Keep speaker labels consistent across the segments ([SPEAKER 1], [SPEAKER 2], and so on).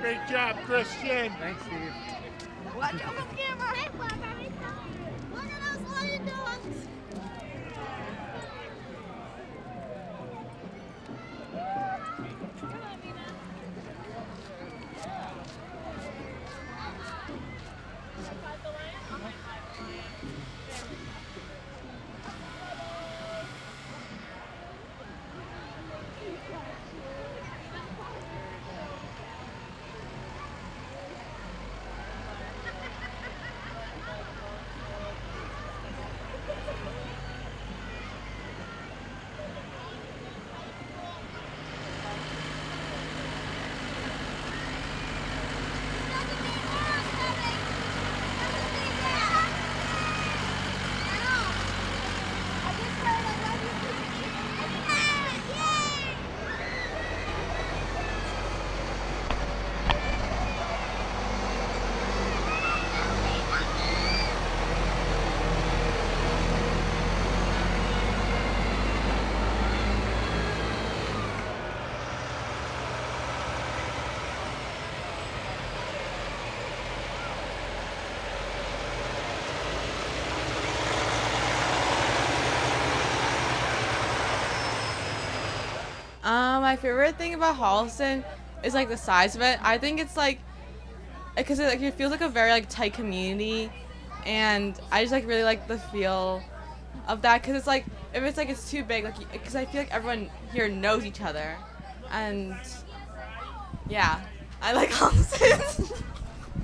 [SPEAKER 1] Great job, Christian.
[SPEAKER 2] Thanks, Steve.
[SPEAKER 3] Watch out for the camera. Hey, look at those lion dogs.
[SPEAKER 4] My favorite thing about Holliston is like the size of it. I think it's like because it feels like a very like tight community, and I just like really like the feel of that because it's like if it's like it's too big, like because I feel like everyone here knows each other, and yeah, I like Holliston.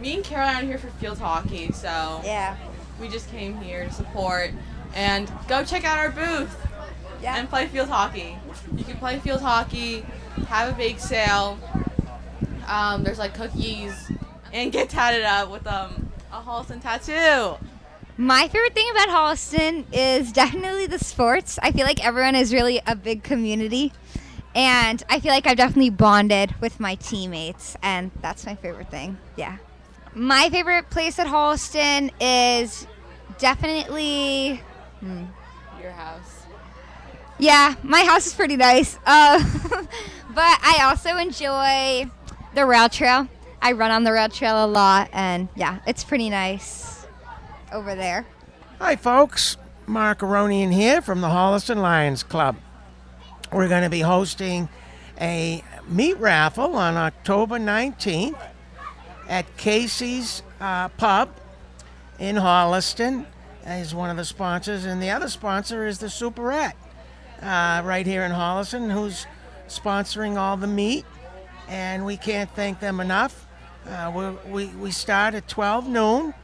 [SPEAKER 4] Me and Caroline are here for field hockey, so
[SPEAKER 3] Yeah.
[SPEAKER 4] we just came here to support and go check out our booth.
[SPEAKER 3] Yeah.
[SPEAKER 4] And play field hockey. You can play field hockey, have a bake sale. There's like cookies, and get tatted up with a Holliston tattoo.
[SPEAKER 5] My favorite thing about Holliston is definitely the sports. I feel like everyone is really a big community, and I feel like I've definitely bonded with my teammates, and that's my favorite thing. Yeah. My favorite place at Holliston is definitely.
[SPEAKER 4] Your house.
[SPEAKER 5] Yeah, my house is pretty nice. But I also enjoy the rail trail. I run on the rail trail a lot, and yeah, it's pretty nice over there.
[SPEAKER 1] Hi, folks. Mark Aronian here from the Holliston Lions Club. We're going to be hosting a meat raffle on October 19th at Casey's Pub in Holliston. Is one of the sponsors, and the other sponsor is the Superette. Right here in Holliston, who's sponsoring all the meat, and we can't thank them enough. We start at 12 noon,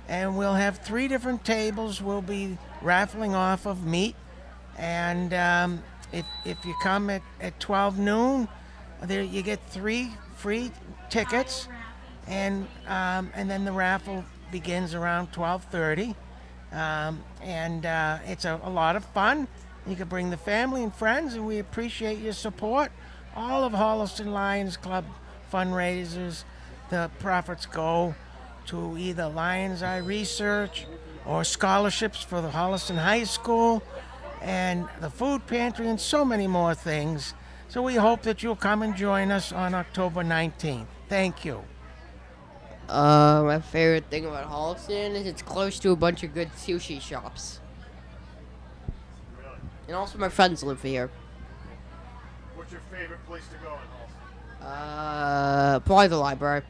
[SPEAKER 1] and we'll have 3 different tables. We'll be raffling off of meat, and if you come at 12 noon, there you get 3 free tickets, and then the raffle begins around 12:30, and it's a lot of fun. You can bring the family and friends, and we appreciate your support. All of Holliston Lions Club fundraisers, the profits go to either Lions Eye Research or scholarships for the Holliston High School and the food pantry and so many more things. So we hope that you'll come and join us on October 19th. Thank you.
[SPEAKER 6] My favorite thing about Holliston is it's close to a bunch of good sushi shops. And also my friends live here.
[SPEAKER 1] What's your favorite place to go in Holliston?
[SPEAKER 6] Probably the library.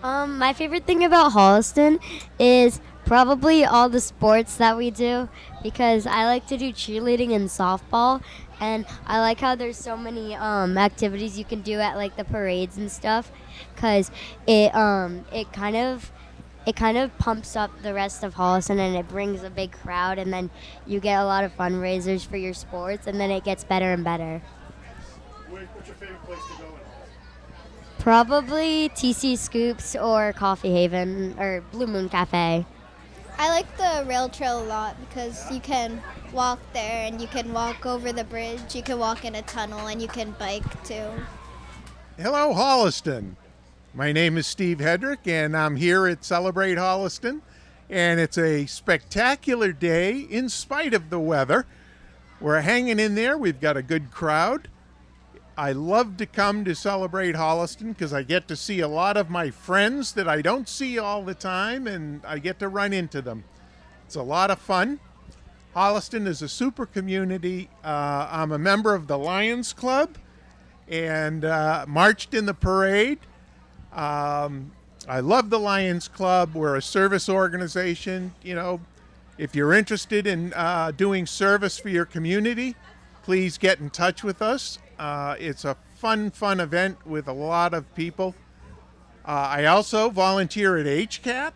[SPEAKER 7] My favorite thing about Holliston is probably all the sports that we do because I like to do cheerleading and softball, and I like how there's so many activities you can do at like the parades and stuff because it kind of pumps up the rest of Holliston, and it brings a big crowd, and then you get a lot of fundraisers for your sports, and then it gets better and better.
[SPEAKER 1] What's your favorite place to go in Holliston?
[SPEAKER 7] Probably TC Scoops or Coffee Haven or Blue Moon Cafe.
[SPEAKER 3] I like the rail trail a lot because you can walk there and you can walk over the bridge, you can walk in a tunnel, and you can bike too.
[SPEAKER 8] Hello, Holliston. My name is Steve Hedrick, and I'm here at Celebrate Holliston, and it's a spectacular day in spite of the weather. We're hanging in there. We've got a good crowd. I love to come to Celebrate Holliston because I get to see a lot of my friends that I don't see all the time, and I get to run into them. It's a lot of fun. Holliston is a super community. I'm a member of the Lions Club and marched in the parade. I love the Lions Club. We're a service organization. You know, if you're interested in doing service for your community, please get in touch with us. It's a fun event with a lot of people. I also volunteer at HCAT.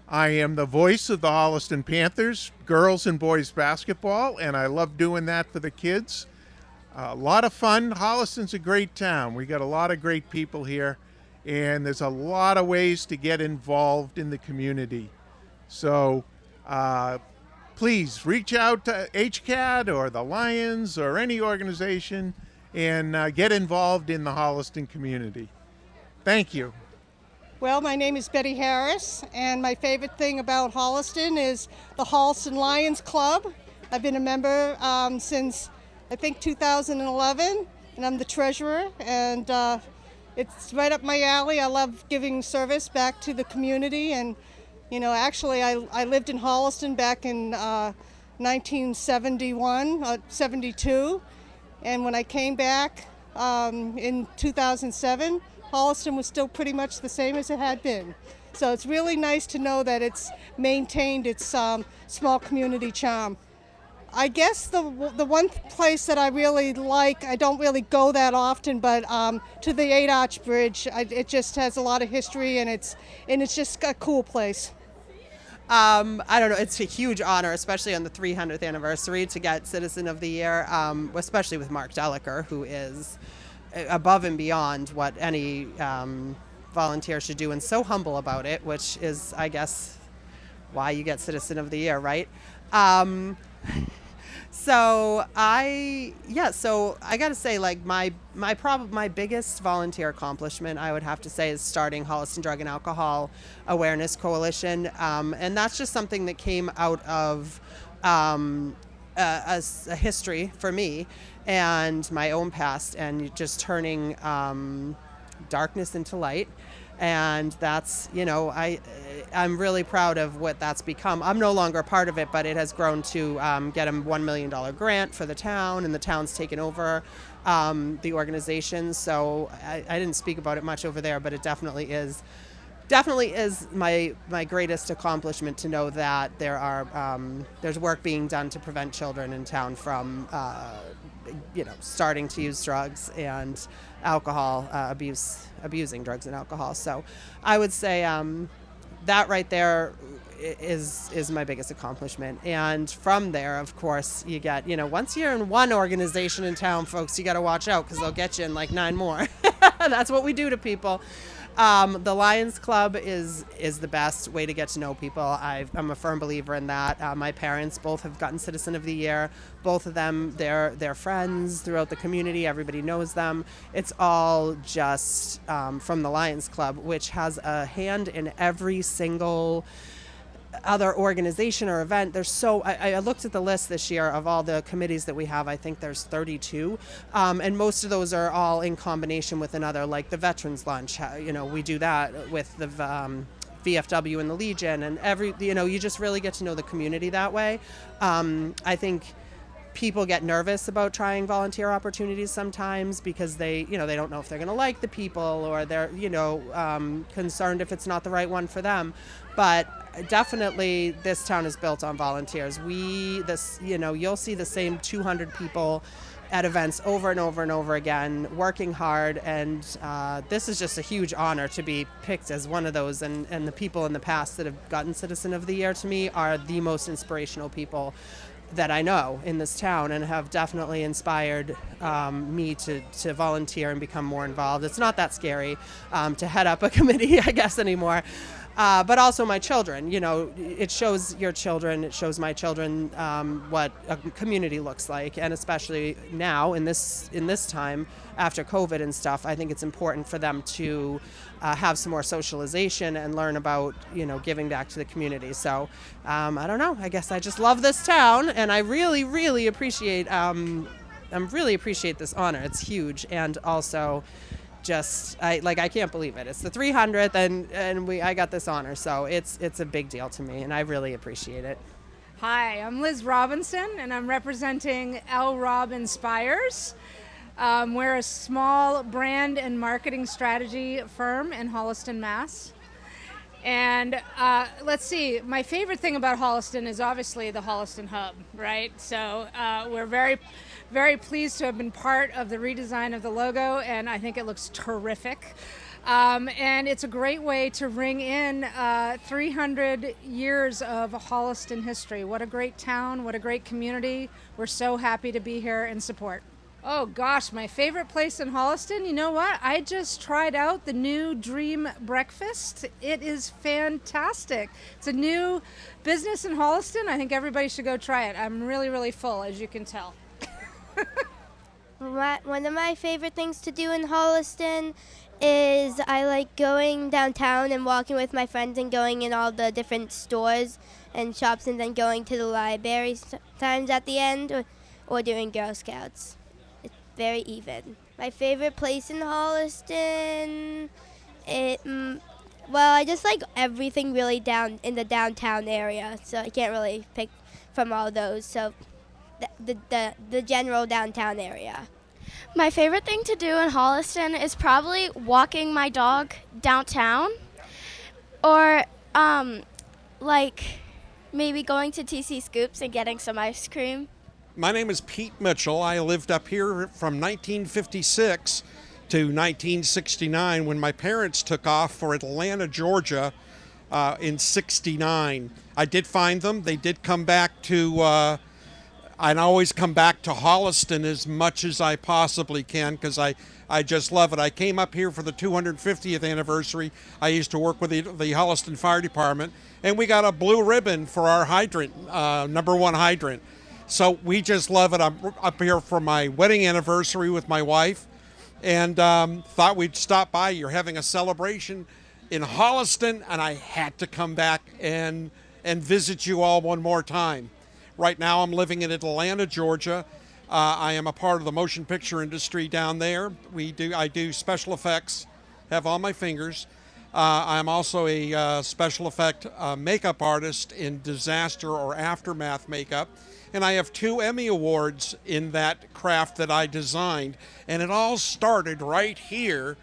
[SPEAKER 8] I am the voice of the Holliston Panthers, girls and boys basketball, and I love doing that for the kids. A lot of fun. Holliston's a great town. We got a lot of great people here, and there's a lot of ways to get involved in the community. So please reach out to HCAT or the Lions or any organization and get involved in the Holliston community. Thank you.
[SPEAKER 2] Well, my name is Betty Harris, and my favorite thing about Holliston is the Holliston Lions Club. I've been a member since, I think, 2011, and I'm the treasurer, and it's right up my alley. I love giving service back to the community, and, you know, actually I lived in Holliston back in 1971, 72, and when I came back in 2007, Holliston was still pretty much the same as it had been. So it's really nice to know that it's maintained its small community charm. I guess the one place that I really like, I don't really go that often, but to the 8 Arch Bridge, it just has a lot of history, and it's just a cool place.
[SPEAKER 9] I don't know, it's a huge honor, especially on the 300th anniversary, to get Citizen of the Year, especially with Mark Deliker, who is above and beyond what any volunteer should do, and so humble about it, which is, I guess, why you get Citizen of the Year, right? So I gotta say, like, my biggest volunteer accomplishment, I would have to say, is starting Holliston Drug and Alcohol Awareness Coalition, and that's just something that came out of a history for me and my own past, and just turning darkness into light. And that's, you know, I'm really proud of what that's become. I'm no longer a part of it, but it has grown to get a $1 million grant for the town, and the town's taken over the organization. So I didn't speak about it much over there, but it definitely is my greatest accomplishment to know that there's work being done to prevent children in town from starting to use drugs and alcohol abusing drugs and alcohol. So I would say that right there is my biggest accomplishment. And from there, of course, you get, once you're in one organization in town, folks, you got to watch out, because they'll get you in like 9 more. That's what we do to people. The Lions Club is the best way to get to know people. I'm a firm believer in that. My parents both have gotten Citizen of the Year. Both of them, they're friends throughout the community. Everybody knows them. It's all just from the Lions Club, which has a hand in every single other organization or event. I looked at the list this year of all the committees that we have. I think there's 32, and most of those are all in combination with another, like the Veterans Lunch. We do that with the VFW and the Legion, and you just really get to know the community that way. I think people get nervous about trying volunteer opportunities sometimes because they don't know if they're going to like the people, or they're concerned if it's not the right one for them. But definitely this town is built on volunteers. You'll see the same 200 people at events over and over and over again, working hard, and this is just a huge honor to be picked as one of those. And the people in the past that have gotten Citizen of the Year, to me, are the most inspirational people that I know in this town, and have definitely inspired me to volunteer and become more involved. It's not that scary to head up a committee, I guess, anymore. But also my children, it shows your children, it shows my children what a community looks like. And especially now in this time after COVID and stuff, I think it's important for them to have some more socialization and learn about, giving back to the community. So I don't know, I guess I just love this town, and I really, really appreciate really appreciate this honor. It's huge, and also just I can't believe it. It's the 300th, and I got this honor, so it's a big deal to me, and I really appreciate it.
[SPEAKER 10] Hi, I'm Liz Robinson, and I'm representing L. Rob Inspires. We're a small brand and marketing strategy firm in Holliston, Mass. And let's see, my favorite thing about Holliston is obviously the Holliston Hub, right? So we're very, very pleased to have been part of the redesign of the logo, and I think it looks terrific. And it's a great way to ring in 300 years of Holliston history. What a great town, what a great community. We're so happy to be here and support. Oh gosh, my favorite place in Holliston, you know what? I just tried out the new Dream Breakfast. It is fantastic. It's a new business in Holliston. I think everybody should go try it. I'm really, really full, as you can tell.
[SPEAKER 11] One of my favorite things to do in Holliston is I like going downtown and walking with my friends and going in all the different stores and shops and then going to the library sometimes at the end or doing Girl Scouts. It's very even. My favorite place in Holliston, I just like everything really down in the downtown area, so I can't really pick from all those. So the general downtown area.
[SPEAKER 12] My favorite thing to do in Holliston is probably walking my dog downtown or maybe going to TC Scoops and getting some ice cream.
[SPEAKER 13] My name is Pete Mitchell. I lived up here from 1956 to 1969 when my parents took off for Atlanta, Georgia in 69. I did find them. They did come back to I always come back to Holliston as much as I possibly can because I just love it. I came up here for the 250th anniversary. I used to work with the Holliston Fire Department, and we got a blue ribbon for our hydrant, number 1 hydrant. So we just love it. I'm up here for my wedding anniversary with my wife, and thought we'd stop by. You're having a celebration in Holliston, and I had to come back and visit you all one more time. Right now I'm living in Atlanta, Georgia. I am a part of the motion picture industry down there. I do special effects, have all my fingers. I'm also a special effect makeup artist in disaster or aftermath makeup. And I have 2 Emmy Awards in that craft that I designed. And it all started right here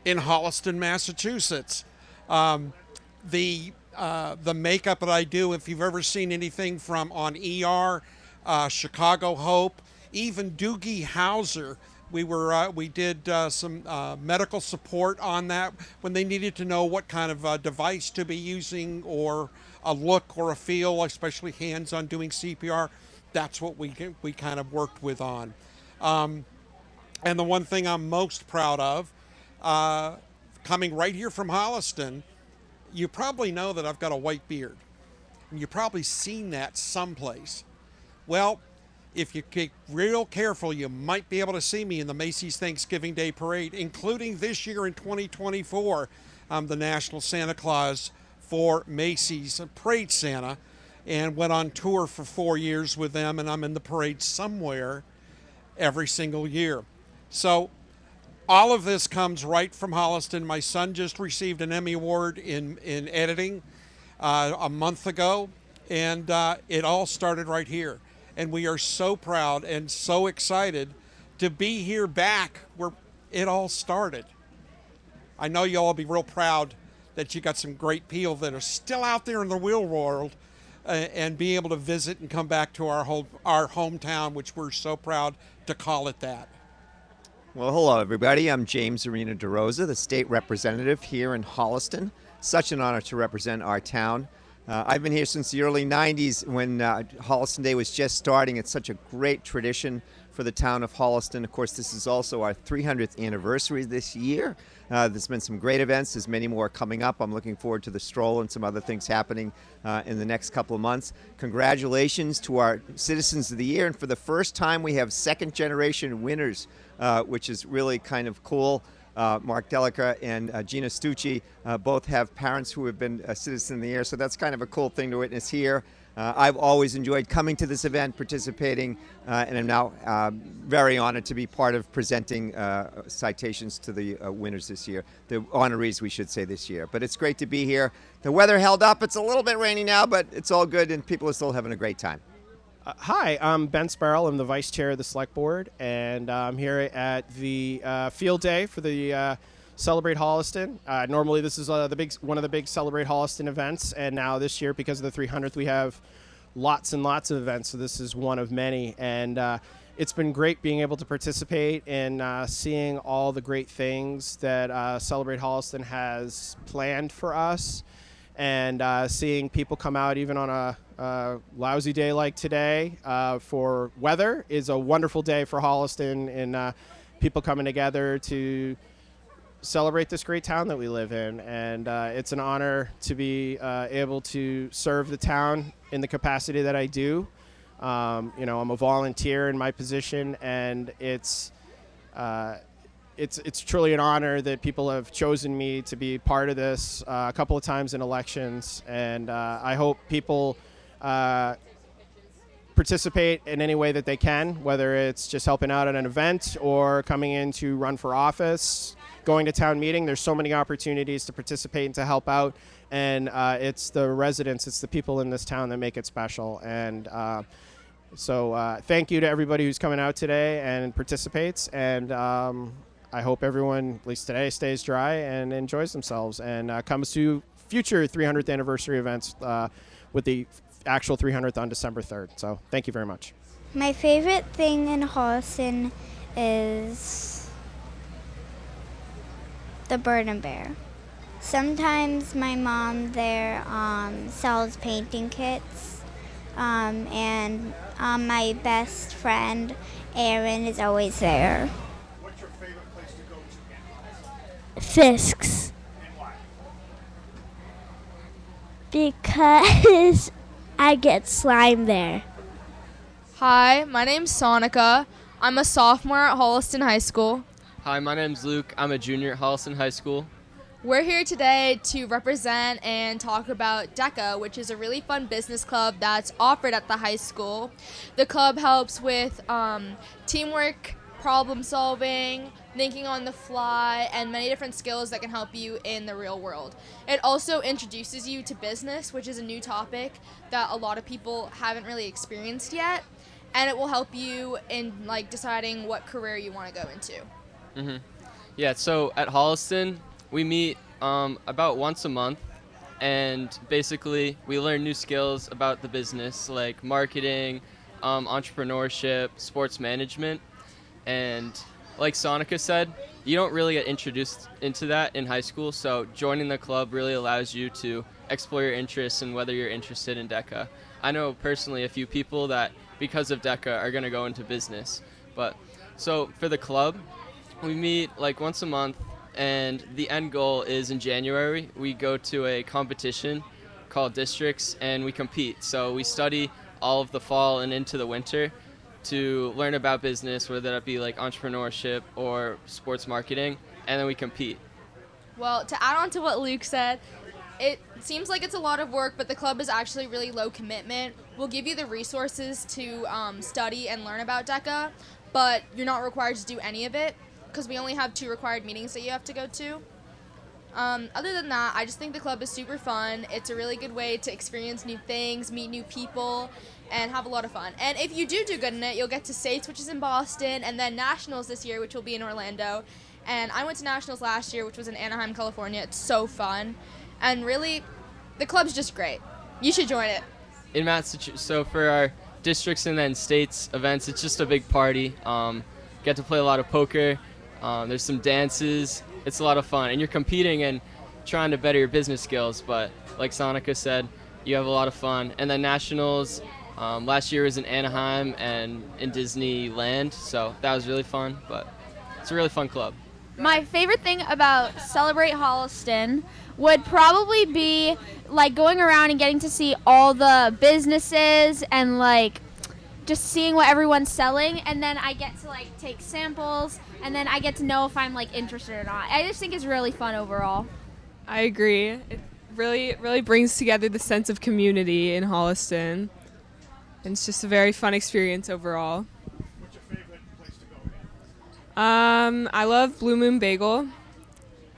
[SPEAKER 13] in Holliston, Massachusetts. The makeup that I do, if you've ever seen anything from on ER, Chicago Hope, even Doogie Howser, we did some medical support on that when they needed to know what kind of device to be using or a look or a feel, especially hands on doing CPR. That's what we kind of worked with on. And the one thing I'm most proud of, coming right here from Holliston, you probably know that I've got a white beard. And you've probably seen that someplace. Well, if you get real careful, you might be able to see me in the Macy's Thanksgiving Day Parade, including this year in 2024. I'm the National Santa Claus for Macy's, Parade Santa, and went on tour for 4 years with them, and I'm in the parade somewhere every single year. So all of this comes right from Holliston. My son just received an Emmy Award in editing a month ago, and it all started right here. And we are so proud and so excited to be here back where it all started. I know you'll all be real proud that you got some great people that are still out there in the real world and be able to visit and come back to our hometown, which we're so proud to call it that.
[SPEAKER 14] Well, hello, everybody. I'm James Arena DeRosa, the state representative here in Holliston. Such an honor to represent our town. I've been here since the early 90s when Holliston Day was just starting. It's such a great tradition for the town of Holliston. Of course, this is also our 300th anniversary this year. There's been some great events. There's many more coming up. I'm looking forward to the stroll and some other things happening in the next couple of months. Congratulations to our Citizens of the Year. And for the first time, we have second-generation winners, which is really kind of cool. Mark Delica and Gina Stucci both have parents who have been a Citizen of the Year, so that's kind of a cool thing to witness here. I've always enjoyed coming to this event, participating, and I'm now very honored to be part of presenting citations to the winners this year, the honorees, we should say, this year. But it's great to be here. The weather held up. It's a little bit rainy now, but it's all good, and people are still having a great time.
[SPEAKER 15] Hi, I'm Ben Sparrow. I'm the vice chair of the select board, and I'm here at the field day for the Celebrate Holliston. Normally, this is one of the big Celebrate Holliston events, and now this year, because of the 300th, we have lots and lots of events. So this is one of many, and it's been great being able to participate in seeing all the great things that Celebrate Holliston has planned for us, and seeing people come out even on a lousy day like today for weather is a wonderful day for Holliston, and people coming together to celebrate this great town that we live in. And it's an honor to be able to serve the town in the capacity that I do. I'm a volunteer in my position, and it's truly an honor that people have chosen me to be part of this a couple of times in elections. And I hope people participate in any way that they can, whether it's just helping out at an event or coming in to run for office, going to town meeting. There's so many opportunities to participate and to help out, and it's the residents, it's the people in this town that make it special. And so thank you to everybody who's coming out today and participates, and I hope everyone, at least today, stays dry and enjoys themselves and comes to future 300th anniversary events with the actual 300th on December 3rd. So thank you very much.
[SPEAKER 3] My favorite thing in Holliston is the Bird and Bear. Sometimes my mom there sells painting kits, and my best friend Erin is always there.
[SPEAKER 16] What's your favorite place to go to in Holliston?
[SPEAKER 7] Fisk's.
[SPEAKER 16] And why?
[SPEAKER 7] Because I get slime there.
[SPEAKER 17] Hi, my name's Sonica. I'm a sophomore at Holliston High School.
[SPEAKER 18] Hi, my name's Luke. I'm a junior at Holliston High School.
[SPEAKER 17] We're here today to represent and talk about DECA, which is a really fun business club that's offered at the high school. The club helps with teamwork, problem solving, thinking on the fly, and many different skills that can help you in the real world. It also introduces you to business, which is a new topic that a lot of people haven't really experienced yet, and it will help you in deciding what career you want to go into.
[SPEAKER 18] Mm-hmm. Yeah, so at Holliston, we meet about once a month, and basically we learn new skills about the business, like marketing, entrepreneurship, sports management, and like Sonica said, you don't really get introduced into that in high school, so joining the club really allows you to explore your interests and whether you're interested in DECA. I know personally a few people that, because of DECA, are going to go into business. But so for the club, we meet once a month, and the end goal is in January. We go to a competition called Districts, and we compete. So we study all of the fall and into the winter to learn about business, whether that be entrepreneurship or sports marketing, and then we compete.
[SPEAKER 17] Well, to add on to what Luke said, it seems like it's a lot of work, but the club is actually really low commitment. We'll give you the resources to study and learn about DECA, but you're not required to do any of it, because we only have 2 required meetings that you have to go to. Other than that, I just think the club is super fun. It's a really good way to experience new things, meet new people, and have a lot of fun. And if you do good in it, you'll get to States, which is in Boston, and then Nationals this year, which will be in Orlando. And I went to Nationals last year, which was in Anaheim, California. It's so fun. And really, the club's just great. You should join it.
[SPEAKER 18] In Massachusetts, so for our districts and then states events, it's just a big party. Get to play a lot of poker. There's some dances. It's a lot of fun, and you're competing and trying to better your business skills, but like Sonica said, you have a lot of fun. And then Nationals, last year was in Anaheim and in Disneyland, so that was really fun, but it's a really fun club.
[SPEAKER 19] My favorite thing about Celebrate Holliston would probably be going around and getting to see all the businesses and just seeing what everyone's selling, and then I get to take samples, and then I get to know if I'm interested or not. I just think it's really fun overall.
[SPEAKER 4] I agree.
[SPEAKER 20] really brings together the sense of community in Holliston. And it's just a very fun experience overall.
[SPEAKER 16] What's your favorite place to go?
[SPEAKER 20] I love Blue Moon Bagel.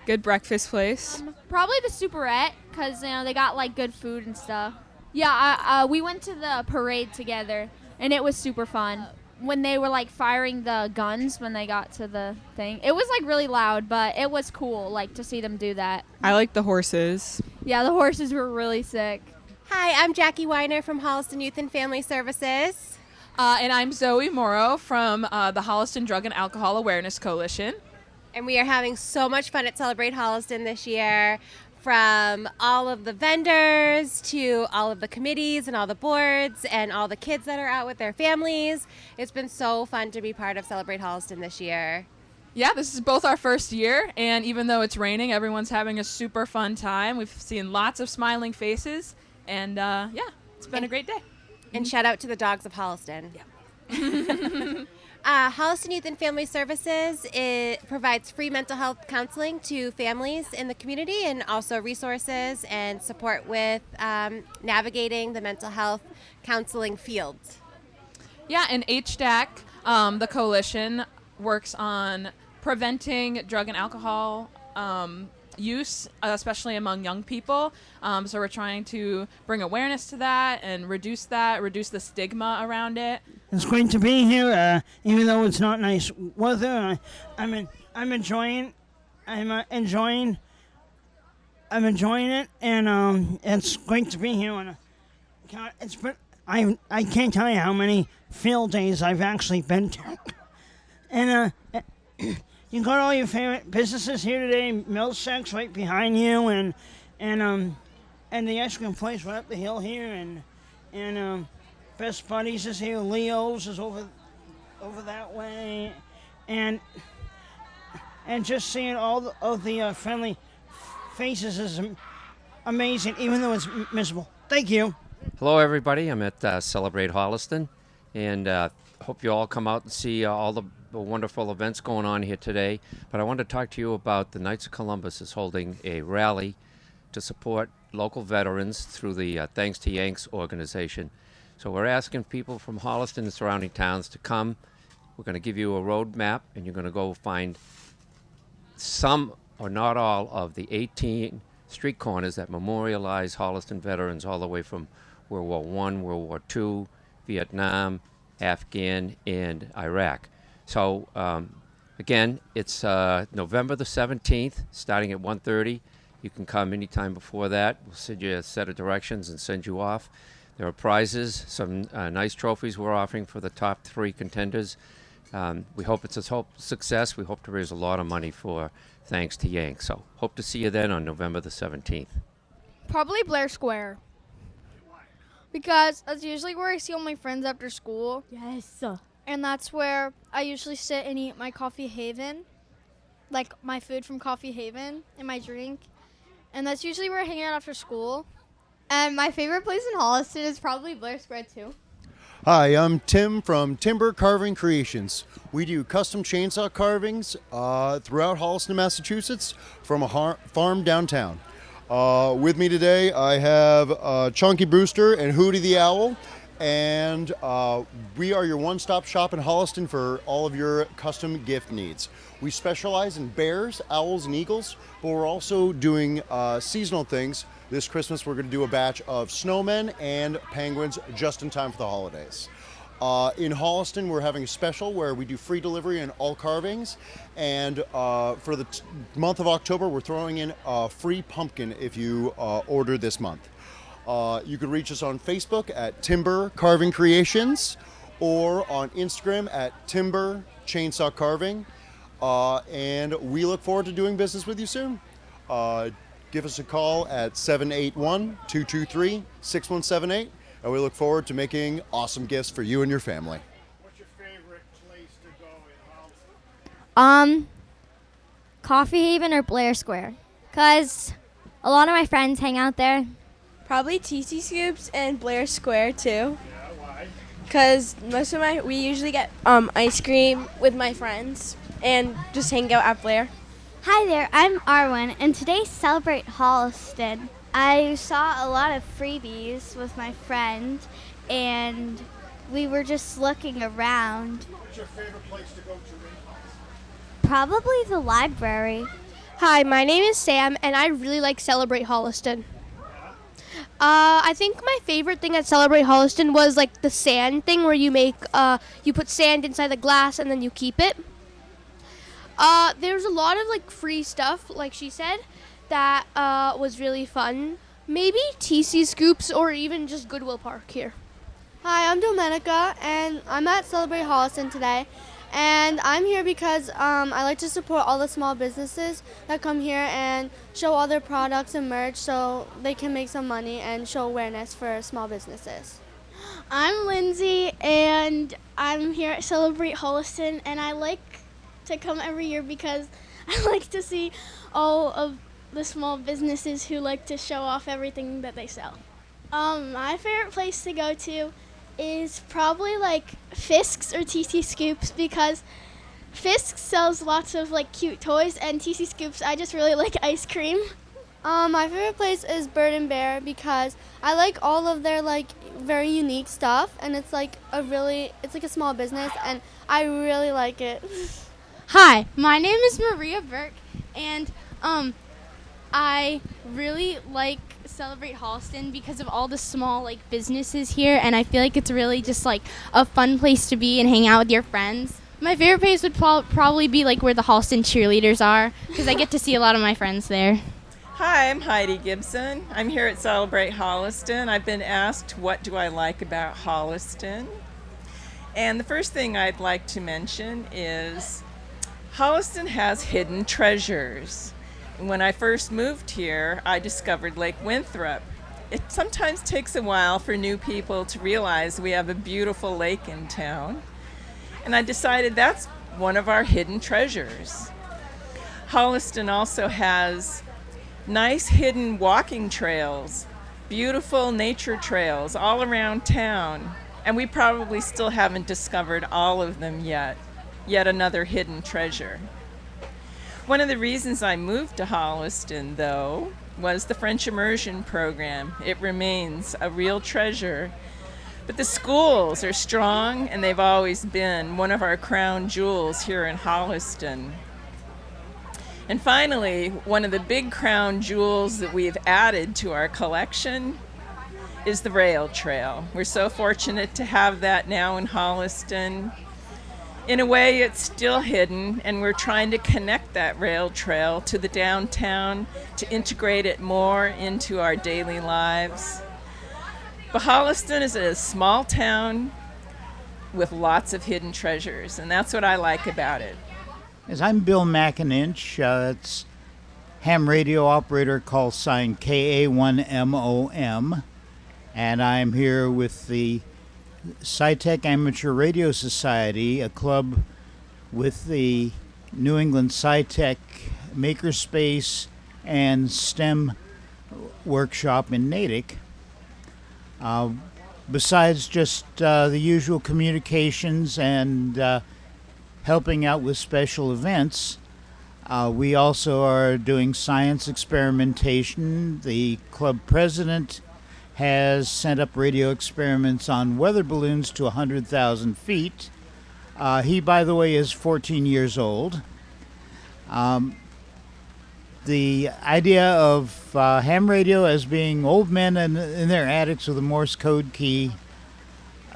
[SPEAKER 20] Good breakfast place.
[SPEAKER 19] Probably the Superette, because they got like good food and stuff. Yeah, we went to the parade together, and it was super fun. When they were like firing the guns when they got to the thing, it was like really loud, but it was cool like to see them do that.
[SPEAKER 20] I like the horses.
[SPEAKER 19] Yeah, the horses were really sick.
[SPEAKER 21] Hi, I'm Jackie Weiner from Holliston Youth and Family Services.
[SPEAKER 22] And I'm Zoe Morrow from the Holliston Drug and Alcohol Awareness Coalition.
[SPEAKER 21] And we are having so much fun at Celebrate Holliston this year, from all of the vendors to all of the committees and all the boards and all the kids that are out with their families. It's been so fun to be part of Celebrate Holliston this year.
[SPEAKER 22] Yeah, this is both our first year, and even though it's raining, everyone's having a super fun time. We've seen lots of smiling faces, and it's been a great day.
[SPEAKER 21] And shout out to the dogs of Holliston. Yeah. Holliston Youth and Family Services, it provides free mental health counseling to families in the community, and also resources and support with navigating the mental health counseling field.
[SPEAKER 22] Yeah, and HDAC, the coalition, works on preventing drug and alcohol use, especially among young people. So we're trying to bring awareness to that and reduce the stigma around it.
[SPEAKER 23] It's great to be here, even though it's not nice weather. I'm enjoying it, and it's great to be here. It's been I can't tell you how many field days I've actually been to, and you got all your favorite businesses here today. Millshack's right behind you, and the ice cream place right up the hill here, and Best Buddies is here. Leo's is over that way, and just seeing all of the friendly faces is amazing, even though it's miserable. Thank you.
[SPEAKER 24] Hello, everybody. I'm at Celebrate Holliston, and hope you all come out and see all the wonderful events going on here today. But I want to talk to you about the Knights of Columbus is holding a rally to support local veterans through the Thanks to Yanks organization. So we're asking people from Holliston and surrounding towns to come. We're going to give you a road map, and you're going to go find some or not all of the 18 street corners that memorialize Holliston veterans all the way from World War I, World War II, Vietnam, Afghan, and Iraq. So again, it's November the 17th, starting at 1:30. You can come anytime before that. We'll send you a set of directions and send you off. There are prizes, some nice trophies we're offering for the top 3 contenders. We hope it's a success. We hope to raise a lot of money for Thanks to Yanks. So hope to see you then on November the 17th.
[SPEAKER 19] Probably Blair Square. Because that's usually where I see all my friends after school.
[SPEAKER 7] Yes.
[SPEAKER 19] And that's where I usually sit and eat my Coffee Haven. Like my food from Coffee Haven and my drink. And that's usually where I hang out after school.
[SPEAKER 5] And my favorite place in Holliston is probably Blair Square too.
[SPEAKER 25] Hi, I'm Tim from Timber Carving Creations. We do custom chainsaw carvings throughout Holliston, Massachusetts, from a farm downtown. With me today, I have Chunky Brewster and Hootie the Owl, and we are your one-stop shop in Holliston for all of your custom gift needs. We specialize in bears, owls, and eagles, but we're also doing seasonal things. This Christmas, we're going to do a batch of snowmen and penguins just in time for the holidays. In Holliston, we're having a special where we do free delivery on all carvings. And for the month of October, we're throwing in a free pumpkin if you order this month. You can reach us on Facebook at Timber Carving Creations or on Instagram at Timber Chainsaw Carving. And we look forward to doing business with you soon. Give us a call at 781-223-6178, and we look forward to making awesome gifts for you and your family.
[SPEAKER 16] What's your favorite place to go in Holliston?
[SPEAKER 7] Coffee Haven or Blair Square, because a lot of my friends hang out there.
[SPEAKER 26] Probably TC Scoops and Blair Square too.
[SPEAKER 16] Yeah, why?
[SPEAKER 26] Because we usually get ice cream with my friends and just hang out at Blair.
[SPEAKER 3] Hi there, I'm Arwen, and today's Celebrate Holliston I saw a lot of freebies with my friend, and we were just looking around.
[SPEAKER 16] What's your favorite place to go to in Holliston?
[SPEAKER 3] Probably the library.
[SPEAKER 1] Hi, my name is Sam, and I really like Celebrate Holliston. I think my favorite thing at Celebrate Holliston was like the sand thing, where you put sand inside the glass and then you keep it. There's a lot of like free stuff, like she said, that was really fun. Maybe TC Scoops or even just Goodwill Park here.
[SPEAKER 2] Hi, I'm Domenica, and I'm at Celebrate Holliston today. And I'm here because I like to support all the small businesses that come here and show all their products and merch so they can make some money and show awareness for small businesses.
[SPEAKER 6] I'm Lindsay, and I'm here at Celebrate Holliston, and I like to come every year because I like to see all of the small businesses who like to show off everything that they sell. My favorite place to go to is probably like Fisk's or TC Scoops, because Fisk's sells lots of like cute toys, and TC Scoops, I just really like ice cream.
[SPEAKER 2] My favorite place is Bird and Bear because I like all of their like very unique stuff, and it's like a small business, and I really like it.
[SPEAKER 6] Hi, my name is Maria Burke, and I really like Celebrate Holliston because of all the small like businesses here, and I feel like it's really just like a fun place to be and hang out with your friends. My favorite place would probably be like where the Holliston cheerleaders are, because I get to see a lot of my friends there.
[SPEAKER 8] Hi, I'm Heidi Gibson. I'm here at Celebrate Holliston. I've been asked what do I like about Holliston, and the first thing I'd like to mention is Holliston has hidden treasures. When I first moved here, I discovered Lake Winthrop. It sometimes takes a while for new people to realize we have a beautiful lake in town, and I decided that's one of our hidden treasures. Holliston also has nice hidden walking trails, beautiful nature trails all around town, and we probably still haven't discovered all of them yet. Yet another hidden treasure. One of the reasons I moved to Holliston, though, was the French immersion program. It remains a real treasure. But the schools are strong, and they've always been one of our crown jewels here in Holliston. And finally, one of the big crown jewels that we've added to our collection is the rail trail. We're so fortunate to have that now in Holliston. In a way, it's still hidden, and we're trying to connect that rail trail to the downtown to integrate it more into our daily lives. But Holliston is a small town with lots of hidden treasures, and that's what I like about it.
[SPEAKER 9] As I'm Bill McIninch, it's ham radio operator call sign KA1MOM, and I'm here with the SciTech Amateur Radio Society, a club with the New England SciTech Makerspace and STEM workshop in Natick. Besides just the usual communications and helping out with special events, we also are doing science experimentation. The club president has sent up radio experiments on weather balloons to 100,000 feet. He, by the way, is 14 years old. The idea of ham radio as being old men in their attics with a Morse code key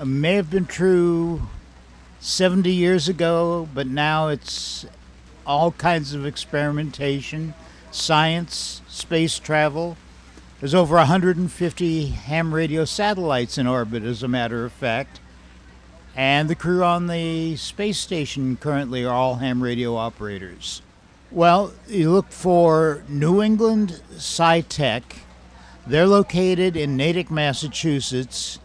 [SPEAKER 9] may have been true 70 years ago, but now it's all kinds of experimentation, science, space travel. There's over 150 ham radio satellites in orbit, as a matter of fact. And the crew on the space station currently are all ham radio operators. Well, you look for New England SciTech. They're located in Natick, Massachusetts.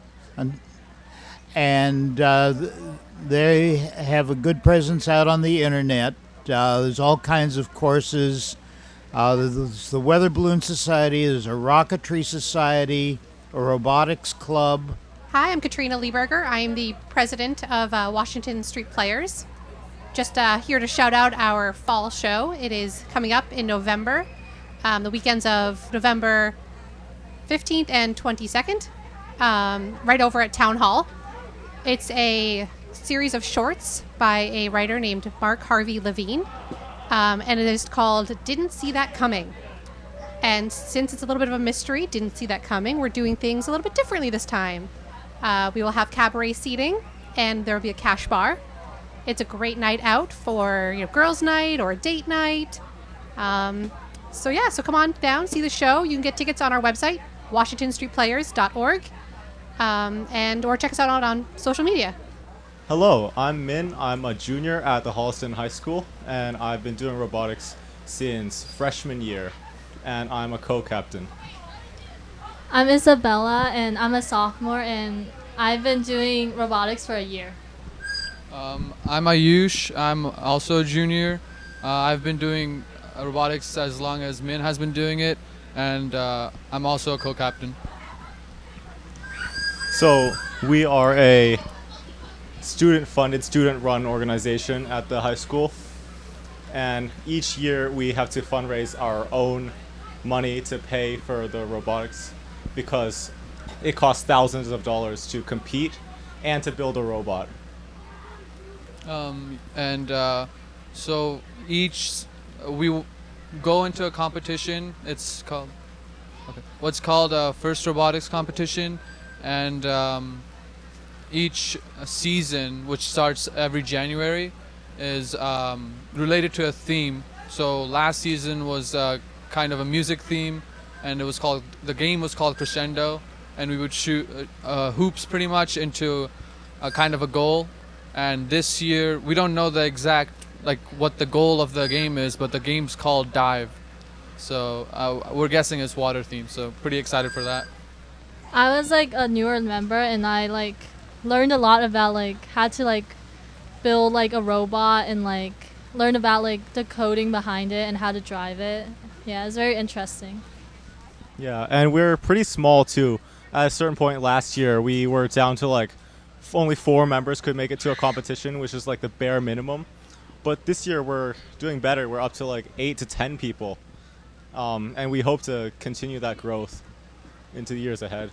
[SPEAKER 9] And they have a good presence out on the internet. There's all kinds of courses. There's the Weather Balloon Society, there's a Rocketry Society, a robotics club.
[SPEAKER 10] Hi, I'm Katrina Lieberger. I am the president of Washington Street Players. Just here to shout out our fall show. It is coming up in November, the weekends of November 15th and 22nd, right over at Town Hall. It's a series of shorts by a writer named Mark Harvey Levine, and it is called Didn't See That Coming. And since it's a little bit of a mystery, didn't see that coming, we're doing things a little bit differently this time. We will have cabaret seating, and there will be a cash bar. It's a great night out for girls' night or a date night. So come on down, see the show. You can get tickets on our website, WashingtonStreetPlayers.org, and or check us out on social media.
[SPEAKER 11] Hello, I'm Min. I'm a junior at the Holliston High School, and I've been doing robotics since freshman year, and I'm a co-captain.
[SPEAKER 12] I'm Isabella, and I'm a sophomore, and I've been doing robotics for a year.
[SPEAKER 13] I'm Ayush. I'm also a junior. I've been doing robotics as long as Min has been doing it, and I'm also a co-captain.
[SPEAKER 11] So we are a student-funded, student-run organization at the high school, and each year we have to fundraise our own money to pay for the robotics because it costs thousands of dollars to compete and to build a robot.
[SPEAKER 13] So we go into a competition. It's called what's called a first robotics competition, and each season, which starts every January, is related to a theme. So last season was kind of a music theme, and the game was called Crescendo, and we would shoot hoops pretty much into a kind of a goal. And this year we don't know the exact what the goal of the game is, but the game's called Dive. So we're guessing it's water themed. So pretty excited for that.
[SPEAKER 12] I was a newer member, and I learned a lot about how to build a robot and learn about the coding behind it and how to drive it. Yeah, it's very interesting.
[SPEAKER 11] Yeah, and we're pretty small too. At a certain point last year, we were down to only 4 members could make it to a competition, which is the bare minimum. But this year we're doing better. We're up to 8 to 10 people, and we hope to continue that growth into the years ahead.